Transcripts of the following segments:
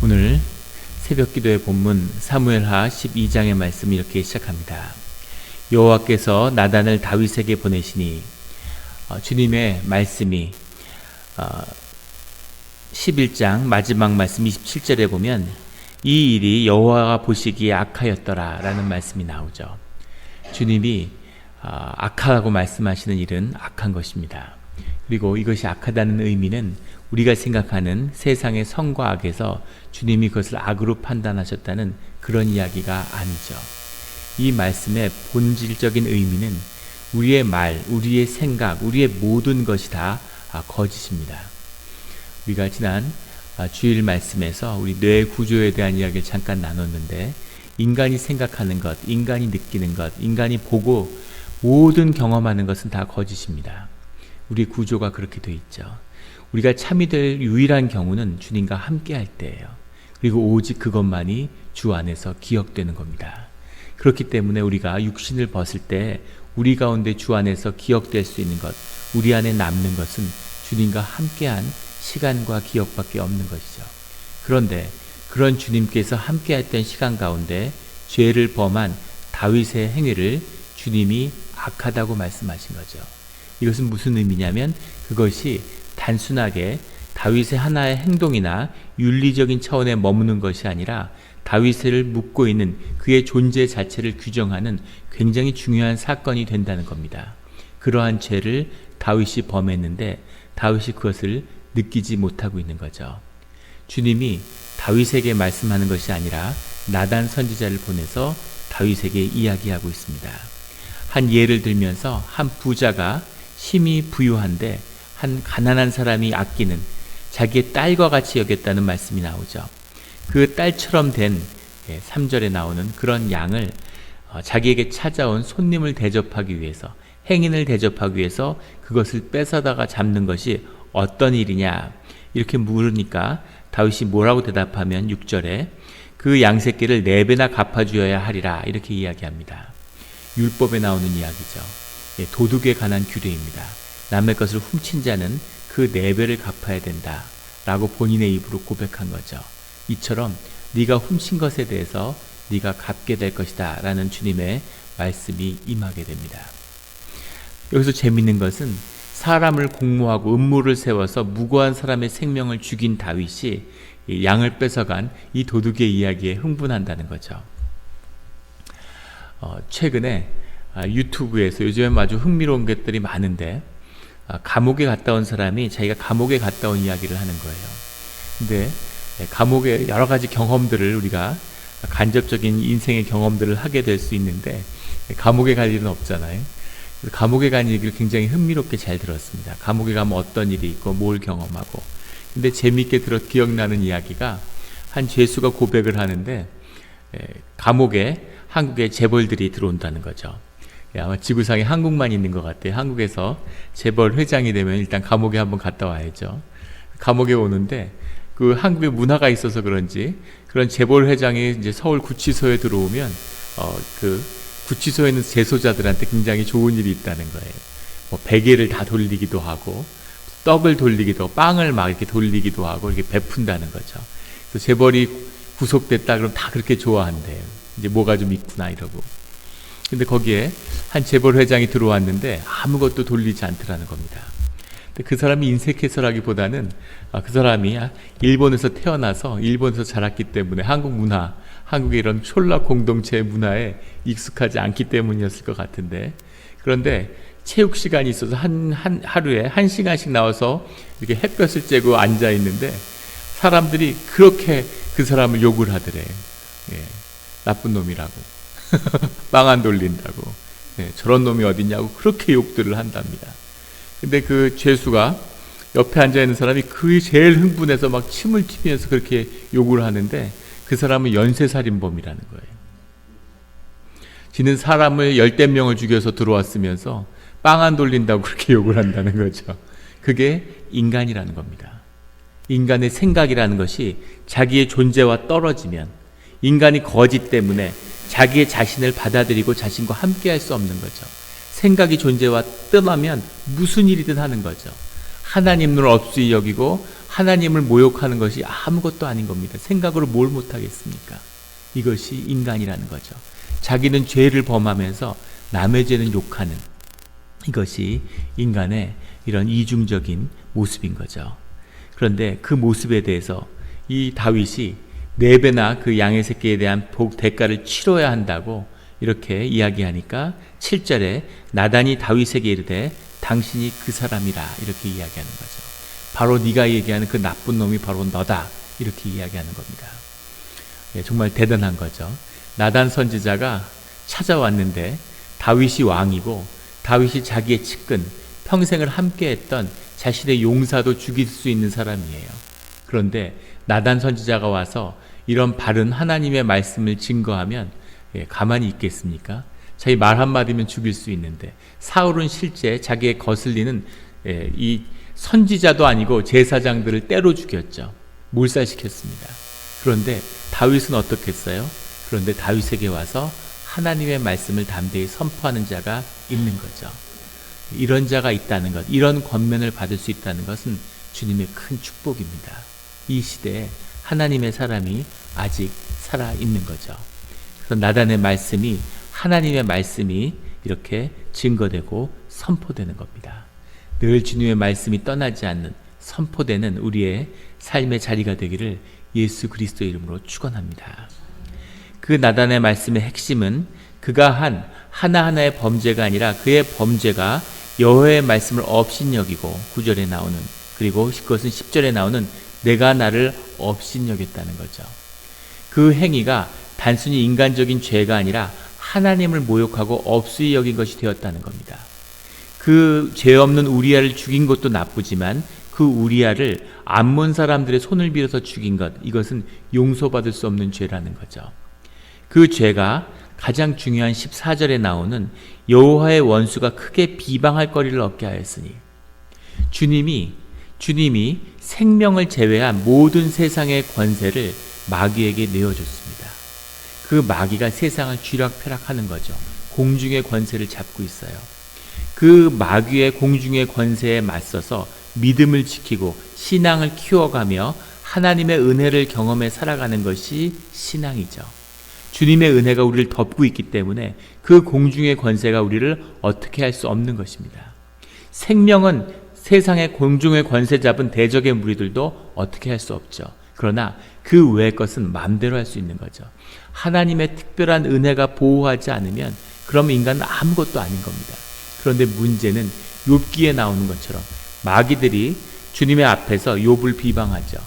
오늘 새벽기도의 본문 사무엘하 12장의 말씀이 이렇게 시작합니다. 여호와께서 나단을 다윗에게 보내시니 주님의 말씀이 11장 마지막 말씀 27절에 보면 이 일이 여호와가 보시기에 악하였더라 라는 말씀이 나오죠. 주님이 악하다고 말씀하시는 일은 악한 것입니다. 그리고 이것이 악하다는 의미는 우리가 생각하는 세상의 선과 악에서 주님이 그것을 악으로 판단하셨다는 그런 이야기가 아니죠. 이 말씀의 본질적인 의미는 우리의 말, 우리의 생각, 우리의 모든 것이 다 거짓입니다. 우리가 지난 주일 말씀에서 우리 뇌 구조에 대한 이야기를 잠깐 나눴는데, 인간이 생각하는 것, 인간이 느끼는 것, 인간이 보고 모든 경험하는 것은 다 거짓입니다. 우리 구조가 그렇게 돼 있죠. 우리가 참이 될 유일한 경우는 주님과 함께 할 때예요. 그리고 오직 그것만이 주 안에서 기억되는 겁니다. 그렇기 때문에 우리가 육신을 벗을 때 우리 가운데 주 안에서 기억될 수 있는 것, 우리 안에 남는 것은 주님과 함께한 시간과 기억밖에 없는 것이죠. 그런데 그런 주님께서 함께 했던 시간 가운데 죄를 범한 다윗의 행위를 주님이 악하다고 말씀하신 거죠. 이것은 무슨 의미냐면, 그것이 단순하게 다윗의 하나의 행동이나 윤리적인 차원에 머무는 것이 아니라 다윗을 묶고 있는 그의 존재 자체를 규정하는 굉장히 중요한 사건이 된다는 겁니다. 그러한 죄를 다윗이 범했는데 다윗이 그것을 느끼지 못하고 있는 거죠. 주님이 다윗에게 말씀하는 것이 아니라 나단 선지자를 보내서 다윗에게 이야기하고 있습니다. 한 예를 들면서 한 부자가 힘이 부유한데 한 가난한 사람이 아끼는 자기의 딸과 같이 여겼다는 말씀이 나오죠. 그 딸처럼 된 3절에 나오는 그런 양을 자기에게 찾아온 손님을 대접하기 위해서, 행인을 대접하기 위해서 그것을 뺏어다가 잡는 것이 어떤 일이냐 이렇게 물으니까 다윗이 뭐라고 대답하면 6절에 그 양새끼를 4배나 갚아주어야 하리라 이렇게 이야기합니다. 율법에 나오는 이야기죠. 도둑에 관한 규례입니다. 남의 것을 훔친 자는 그 4배를 갚아야 된다 라고 본인의 입으로 고백한 거죠. 이처럼 네가 훔친 것에 대해서 네가 갚게 될 것이다 라는 주님의 말씀이 임하게 됩니다. 여기서 재밌는 것은 사람을 공모하고 음모를 세워서 무고한 사람의 생명을 죽인 다윗이 양을 뺏어간 이 도둑의 이야기에 흥분한다는 거죠. 최근에 유튜브에서 요즘에 아주 흥미로운 것들이 많은데, 감옥에 갔다 온 사람이 자기가 감옥에 갔다 온 이야기를 하는 거예요. 근데 감옥의 여러 가지 경험들을, 우리가 간접적인 인생의 경험들을 하게 될 수 있는데 감옥에 갈 일은 없잖아요. 감옥에 간 얘기를 굉장히 흥미롭게 잘 들었습니다. 감옥에 가면 어떤 일이 있고 뭘 경험하고. 근데 재미있게 기억나는 이야기가, 한 죄수가 고백을 하는데 감옥에 한국에 재벌들이 들어온다는 거죠. 아마 지구상에 한국만 있는 것 같아요. 한국에서 재벌 회장이 되면 일단 감옥에 한번 갔다 와야죠. 감옥에 오는데 그 한국의 문화가 있어서 그런지 그런 재벌 회장이 이제 서울 구치소에 들어오면 그 구치소에 있는 재소자들한테 굉장히 좋은 일이 있다는 거예요. 뭐 베개를 다 돌리기도 하고, 떡을 돌리기도 하고, 빵을 막 이렇게 돌리기도 하고 이렇게 베푼다는 거죠. 그래서 재벌이 구속됐다 그러면 다 그렇게 좋아한대요. 이제 뭐가 좀 있구나 이러고. 근데 거기에 한 재벌 회장이 들어왔는데 아무것도 돌리지 않더라는 겁니다. 근데 그 사람이 인색해서라기보다는 그 사람이 일본에서 태어나서 일본에서 자랐기 때문에 한국 문화, 한국의 이런 촌락 공동체의 문화에 익숙하지 않기 때문이었을 것 같은데, 그런데 체육 시간이 있어서 하루에 1시간씩 나와서 이렇게 햇볕을 쬐고 앉아 있는데 사람들이 그렇게 그 사람을 욕을 하더래요. 나쁜 놈이라고. 빵 안 돌린다고. 저런 놈이 어딨냐고 그렇게 욕들을 한답니다. 근데 그 죄수가 옆에 앉아있는 사람이 그 제일 흥분해서 막 침을 튀면서 그렇게 욕을 하는데, 그 사람은 연쇄살인범이라는 거예요. 지는 사람을 10명을 죽여서 들어왔으면서 빵 안 돌린다고 그렇게 욕을 한다는 거죠. 그게 인간이라는 겁니다. 인간의 생각이라는 것이 자기의 존재와 떨어지면, 인간이 거짓 때문에 자기의 자신을 받아들이고 자신과 함께 할 수 없는 거죠. 생각이 존재와 떠나면 무슨 일이든 하는 거죠. 하나님을 없이 여기고 하나님을 모욕하는 것이 아무것도 아닌 겁니다. 생각으로 뭘 못하겠습니까? 이것이 인간이라는 거죠. 자기는 죄를 범하면서 남의 죄는 욕하는, 이것이 인간의 이런 이중적인 모습인 거죠. 그런데 그 모습에 대해서 이 다윗이 4배나 그 양의 새끼에 대한 대가를 치러야 한다고 이렇게 이야기하니까 7절에 나단이 다윗에게 이르되 당신이 그 사람이라 이렇게 이야기하는 거죠. 바로 네가 얘기하는 그 나쁜 놈이 바로 너다 이렇게 이야기하는 겁니다. 정말 대단한 거죠. 나단 선지자가 찾아왔는데 다윗이 왕이고 다윗이 자기의 측근, 평생을 함께했던 자신의 용사도 죽일 수 있는 사람이에요. 그런데 나단 선지자가 와서 이런 바른 하나님의 말씀을 증거하면 가만히 있겠습니까? 자기 말 한마디면 죽일 수 있는데, 사울은 실제 자기의 거슬리는 이 선지자도 아니고 제사장들을 때로 죽였죠. 몰살시켰습니다. 그런데 다윗은 어떻겠어요? 그런데 다윗에게 와서 하나님의 말씀을 담대히 선포하는 자가 있는 거죠. 이런 자가 있다는 것, 이런 권면을 받을 수 있다는 것은 주님의 큰 축복입니다. 이 시대에 하나님의 사람이 아직 살아있는 거죠. 그래서 나단의 말씀이, 하나님의 말씀이 이렇게 증거되고 선포되는 겁니다. 늘 주님의 말씀이 떠나지 않는, 선포되는 우리의 삶의 자리가 되기를 예수 그리스도의 이름으로 축원합니다. 그 나단의 말씀의 핵심은 그가 한 하나하나의 범죄가 아니라 그의 범죄가 여호와의 말씀을 업신여기고 9절에 나오는, 그리고 그것은 10절에 나오는 내가 나를 업신여겼다는 거죠. 그 행위가 단순히 인간적인 죄가 아니라 하나님을 모욕하고 업수히 여긴 것이 되었다는 겁니다. 그 죄 없는 우리아를 죽인 것도 나쁘지만 그 우리아를 암몬 사람들의 손을 빌어서 죽인 것, 이것은 용서받을 수 없는 죄라는 거죠. 그 죄가 가장 중요한 14절에 나오는 여호와의 원수가 크게 비방할 거리를 얻게 하였으니, 주님이 생명을 제외한 모든 세상의 권세를 마귀에게 내어줬습니다. 그 마귀가 세상을 쥐락펴락하는 거죠. 공중의 권세를 잡고 있어요. 그 마귀의 공중의 권세에 맞서서 믿음을 지키고 신앙을 키워가며 하나님의 은혜를 경험해 살아가는 것이 신앙이죠. 주님의 은혜가 우리를 덮고 있기 때문에 그 공중의 권세가 우리를 어떻게 할 수 없는 것입니다. 생명은 세상의 공중의 권세 잡은 대적의 무리들도 어떻게 할 수 없죠. 그러나 그 외의 것은 마음대로 할 수 있는 거죠. 하나님의 특별한 은혜가 보호하지 않으면 그러면 인간은 아무것도 아닌 겁니다. 그런데 문제는 욥기에 나오는 것처럼 마귀들이 주님의 앞에서 욥을 비방하죠.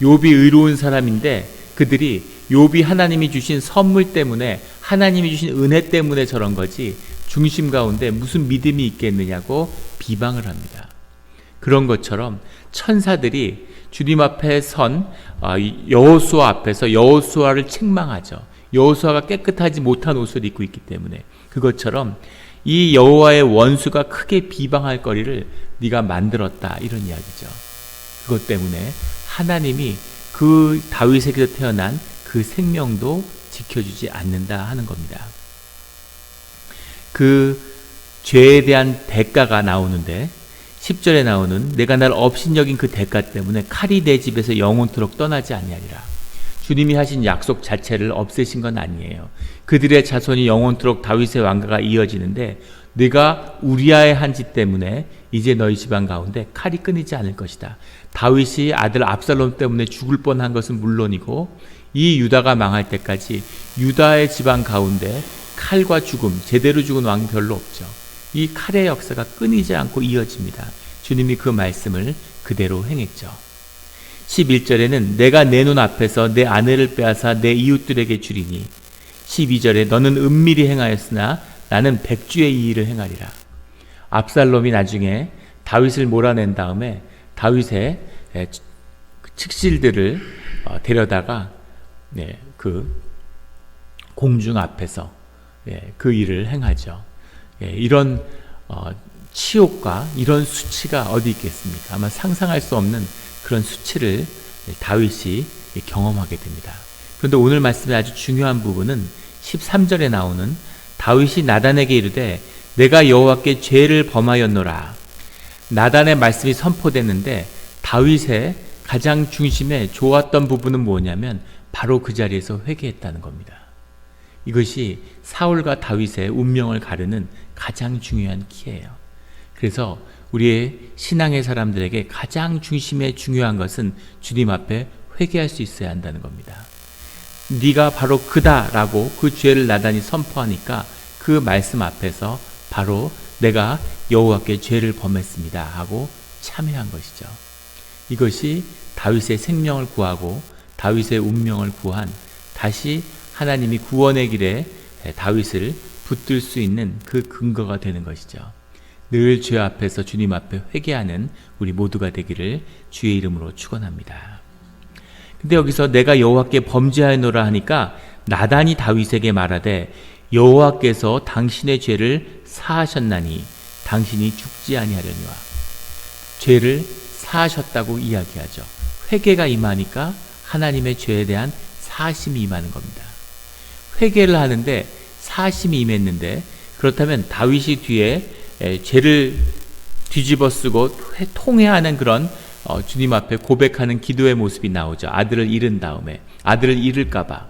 욥이 의로운 사람인데 그들이 욥이 하나님이 주신 선물 때문에, 하나님이 주신 은혜 때문에 저런 거지 중심 가운데 무슨 믿음이 있겠느냐고 비방을 합니다. 그런 것처럼 천사들이 주님 앞에 선 여호수아 앞에서 여호수아를 책망하죠. 여호수아가 깨끗하지 못한 옷을 입고 있기 때문에. 그것처럼 이 여호와의 원수가 크게 비방할 거리를 네가 만들었다, 이런 이야기죠. 그것 때문에 하나님이 그 다윗에게서 태어난 그 생명도 지켜주지 않는다 하는 겁니다. 그 죄에 대한 대가가 나오는데 10절에 나오는 내가 날 업신여긴 그 대가 때문에 칼이 내 집에서 영원토록 떠나지 아니하리라. 주님이 하신 약속 자체를 없애신 건 아니에요. 그들의 자손이 영원토록 다윗의 왕가가 이어지는데 네가 우리아의 한 짓 때문에 이제 너희 집안 가운데 칼이 끊이지 않을 것이다. 다윗이 아들 압살롬 때문에 죽을 뻔한 것은 물론이고 이 유다가 망할 때까지 유다의 집안 가운데 칼과 죽음, 제대로 죽은 왕이 별로 없죠. 이 칼의 역사가 끊이지 않고 이어집니다. 주님이 그 말씀을 그대로 행했죠. 11절에는 내가 내 눈 앞에서 내 아내를 빼앗아 내 이웃들에게 주리니, 12절에 너는 은밀히 행하였으나 나는 백주의 이 일을 행하리라. 압살롬이 나중에 다윗을 몰아낸 다음에 다윗의 측실들을 데려다가 그 공중 앞에서 그 일을 행하죠. 이런 치욕과 이런 수치가 어디 있겠습니까? 아마 상상할 수 없는 그런 수치를 다윗이 경험하게 됩니다. 그런데 오늘 말씀의 아주 중요한 부분은 13절에 나오는 다윗이 나단에게 이르되 내가 여호와께 죄를 범하였노라. 나단의 말씀이 선포됐는데 다윗의 가장 중심에 좋았던 부분은 뭐냐면 바로 그 자리에서 회개했다는 겁니다. 이것이 사울과 다윗의 운명을 가르는 가장 중요한 키예요. 그래서 우리의 신앙의 사람들에게 가장 중심에 중요한 것은 주님 앞에 회개할 수 있어야 한다는 겁니다. 네가 바로 그다라고 그 죄를 나단히 선포하니까 그 말씀 앞에서 바로 내가 여호와께 죄를 범했습니다 하고 참회한 것이죠. 이것이 다윗의 생명을 구하고 다윗의 운명을 구한, 다시 하나님이 구원의 길에 다윗을 붙들 수 있는 그 근거가 되는 것이죠. 늘 죄 앞에서 주님 앞에 회개하는 우리 모두가 되기를 주의 이름으로 축원합니다. 근데 여기서 내가 여호와께 범죄하였노라 하니까 나단이 다윗에게 말하되 여호와께서 당신의 죄를 사하셨나니 당신이 죽지 아니하려니와. 죄를 사하셨다고 이야기하죠. 회개가 임하니까 하나님의 죄에 대한 사심이 임하는 겁니다. 회개를 하는데 사심이 임했는데, 그렇다면 다윗이 뒤에 죄를 뒤집어 쓰고 통회하는 그런 주님 앞에 고백하는 기도의 모습이 나오죠. 아들을 잃은 다음에, 아들을 잃을까봐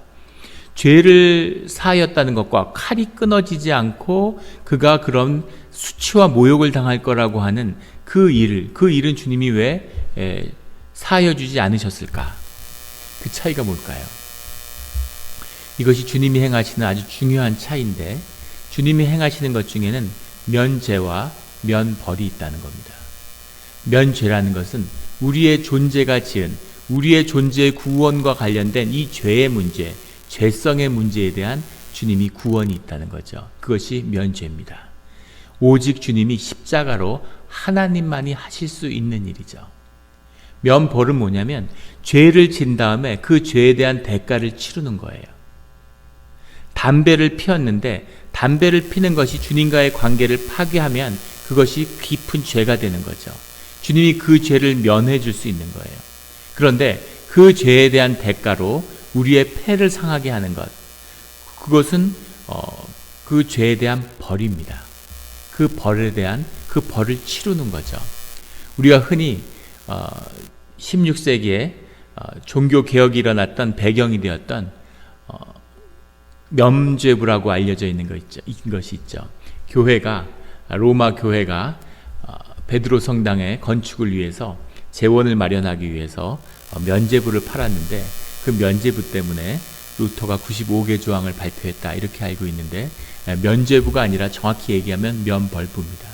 죄를 사하였다는 것과 칼이 끊어지지 않고 그가 그런 수치와 모욕을 당할 거라고 하는 그 일은 주님이 왜 사하여 주지 않으셨을까? 그 차이가 뭘까요? 이것이 주님이 행하시는 아주 중요한 차이인데, 주님이 행하시는 것 중에는 면죄와 면벌이 있다는 겁니다. 면죄라는 것은 우리의 존재가 지은, 우리의 존재의 구원과 관련된 이 죄의 문제, 죄성의 문제에 대한 주님이 구원이 있다는 거죠. 그것이 면죄입니다. 오직 주님이 십자가로 하나님만이 하실 수 있는 일이죠. 면벌은 뭐냐면 죄를 진 다음에 그 죄에 대한 대가를 치르는 거예요. 담배를 피웠는데 담배를 피는 것이 주님과의 관계를 파괴하면 그것이 깊은 죄가 되는 거죠. 주님이 그 죄를 면해 줄 수 있는 거예요. 그런데 그 죄에 대한 대가로 우리의 폐를 상하게 하는 것, 그것은 그 죄에 대한 벌입니다. 그 벌에 대한 그 벌을 치르는 거죠. 우리가 흔히 16세기에 종교 개혁이 일어났던 배경이 되었던 면죄부라고 알려져 있는 것이 있죠. 로마 교회가 베드로 성당의 건축을 위해서 재원을 마련하기 위해서 면죄부를 팔았는데, 그 면죄부 때문에 루터가 95개 조항을 발표했다, 이렇게 알고 있는데, 면죄부가 아니라 정확히 얘기하면 면벌부입니다.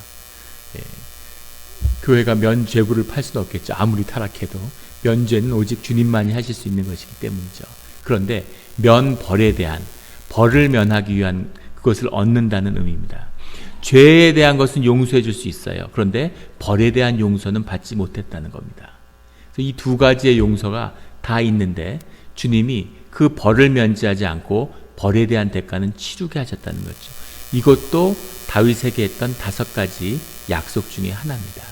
교회가 면죄부를 팔 수는 없겠죠. 아무리 타락해도 면죄는 오직 주님만이 하실 수 있는 것이기 때문이죠. 그런데 면벌에 대한, 벌을 면하기 위한 그것을 얻는다는 의미입니다. 죄에 대한 것은 용서해 줄 수 있어요. 그런데 벌에 대한 용서는 받지 못했다는 겁니다. 이 두 가지의 용서가 다 있는데 주님이 그 벌을 면제하지 않고 벌에 대한 대가는 치르게 하셨다는 거죠. 이것도 다윗에게 했던 5가지 약속 중에 하나입니다.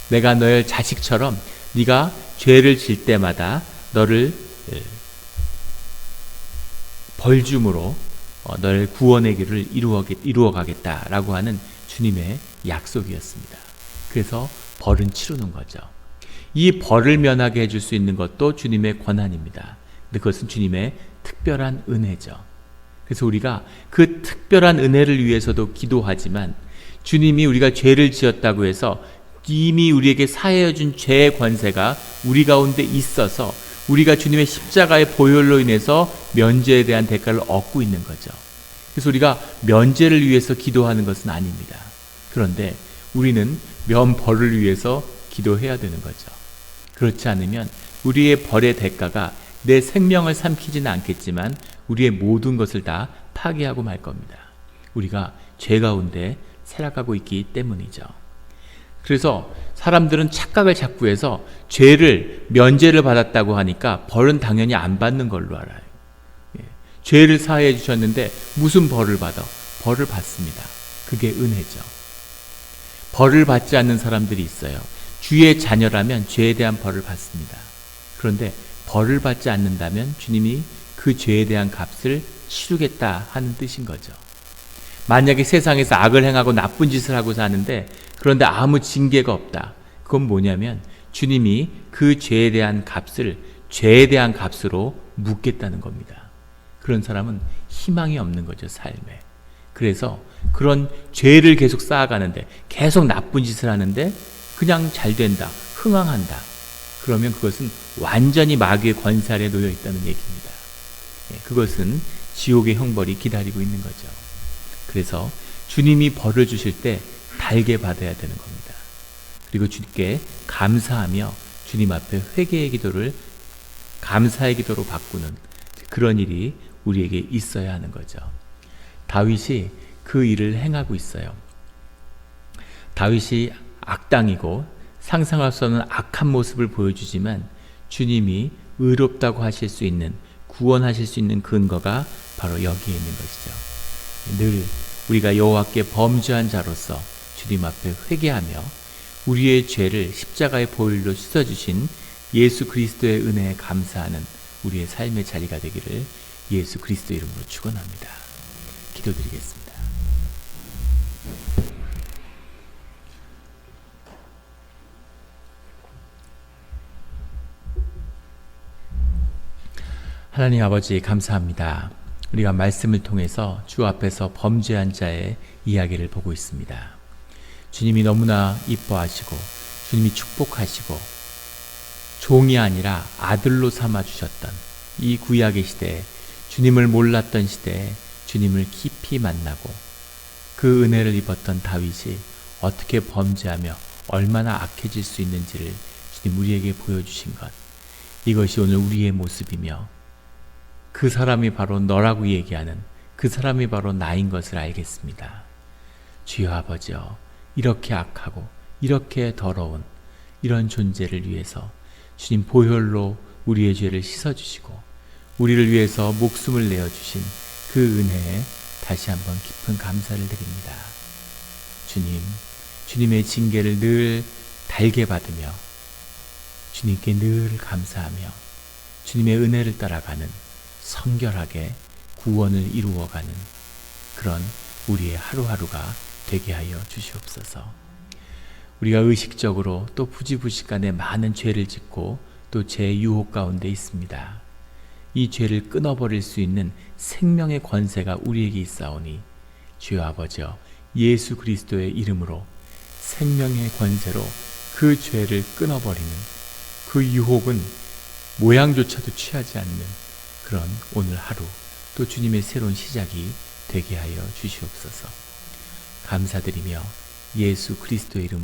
내가 너의 자식처럼 네가 죄를 질 때마다 너를 벌줌으로 너의 구원의 길을 이루어 가겠다라고 하는 주님의 약속이었습니다. 그래서 벌은 치르는 거죠. 이 벌을 면하게 해줄 수 있는 것도 주님의 권한입니다. 근데 그것은 주님의 특별한 은혜죠. 그래서 우리가 그 특별한 은혜를 위해서도 기도하지만, 주님이 우리가 죄를 지었다고 해서 이미 우리에게 사하여 준 죄의 권세가 우리 가운데 있어서 우리가 주님의 십자가의 보혈로 인해서 면죄에 대한 대가를 얻고 있는 거죠. 그래서 우리가 면죄를 위해서 기도하는 것은 아닙니다. 그런데 우리는 면벌을 위해서 기도해야 되는 거죠. 그렇지 않으면 우리의 벌의 대가가 내 생명을 삼키지는 않겠지만 우리의 모든 것을 다 파괴하고 말 겁니다. 우리가 죄 가운데 살아가고 있기 때문이죠. 그래서 사람들은 착각을 자꾸 해서 죄를 면죄를 받았다고 하니까 벌은 당연히 안 받는 걸로 알아요. 죄를 사하여 주셨는데 무슨 벌을 받아? 벌을 받습니다. 그게 은혜죠. 벌을 받지 않는 사람들이 있어요. 주의 자녀라면 죄에 대한 벌을 받습니다. 그런데 벌을 받지 않는다면 주님이 그 죄에 대한 값을 치르겠다 하는 뜻인 거죠. 만약에 세상에서 악을 행하고 나쁜 짓을 하고 사는데 그런데 아무 징계가 없다. 그건 뭐냐면 주님이 그 죄에 대한 값을 죄에 대한 값으로 묻겠다는 겁니다. 그런 사람은 희망이 없는 거죠, 삶에. 그래서 그런 죄를 계속 쌓아가는데, 계속 나쁜 짓을 하는데 그냥 잘 된다, 흥황한다. 그러면 그것은 완전히 마귀의 권세 아래 놓여 있다는 얘기입니다. 그것은 지옥의 형벌이 기다리고 있는 거죠. 그래서 주님이 벌을 주실 때 달게 받아야 되는 겁니다. 그리고 주님께 감사하며 주님 앞에 회개의 기도를 감사의 기도로 바꾸는 그런 일이 우리에게 있어야 하는 거죠. 다윗이 그 일을 행하고 있어요. 다윗이 악당이고 상상할 수 없는 악한 모습을 보여주지만 주님이 의롭다고 하실 수 있는, 구원하실 수 있는 근거가 바로 여기에 있는 것이죠. 늘 우리가 여호와께 범죄한 자로서 주님 앞에 회개하며 우리의 죄를 십자가의 보혈로 씻어주신 예수 그리스도의 은혜에 감사하는 우리의 삶의 자리가 되기를 예수 그리스도 이름으로 축원합니다. 기도드리겠습니다. 하나님 아버지, 감사합니다. 우리가 말씀을 통해서 주 앞에서 범죄한 자의 이야기를 보고 있습니다. 주님이 너무나 이뻐하시고 주님이 축복하시고 종이 아니라 아들로 삼아주셨던 이 구약의 시대에, 주님을 몰랐던 시대에 주님을 깊이 만나고 그 은혜를 입었던 다윗이 어떻게 범죄하며 얼마나 악해질 수 있는지를 주님 우리에게 보여주신 것, 이것이 오늘 우리의 모습이며 그 사람이 바로 너라고 얘기하는 그 사람이 바로 나인 것을 알겠습니다. 주여 아버지여, 이렇게 악하고 이렇게 더러운 이런 존재를 위해서 주님 보혈로 우리의 죄를 씻어주시고 우리를 위해서 목숨을 내어주신 그 은혜에 다시 한번 깊은 감사를 드립니다. 주님, 주님의 징계를 늘 달게 받으며 주님께 늘 감사하며 주님의 은혜를 따라가는 성결하게 구원을 이루어가는 그런 우리의 하루하루가 되게 하여 주시옵소서. 우리가 의식적으로 또 부지부식간에 많은 죄를 짓고 또 죄의 유혹 가운데 있습니다. 이 죄를 끊어버릴 수 있는 생명의 권세가 우리에게 있사오니 주여 아버지여, 예수 그리스도의 이름으로 생명의 권세로 그 죄를 끊어버리는 그 유혹은 모양조차도 취하지 않는 그런 오늘 하루, 또 주님의 새로운 시작이 되게 하여 주시옵소서. 감사드리며 예수 그리스도의 이름으로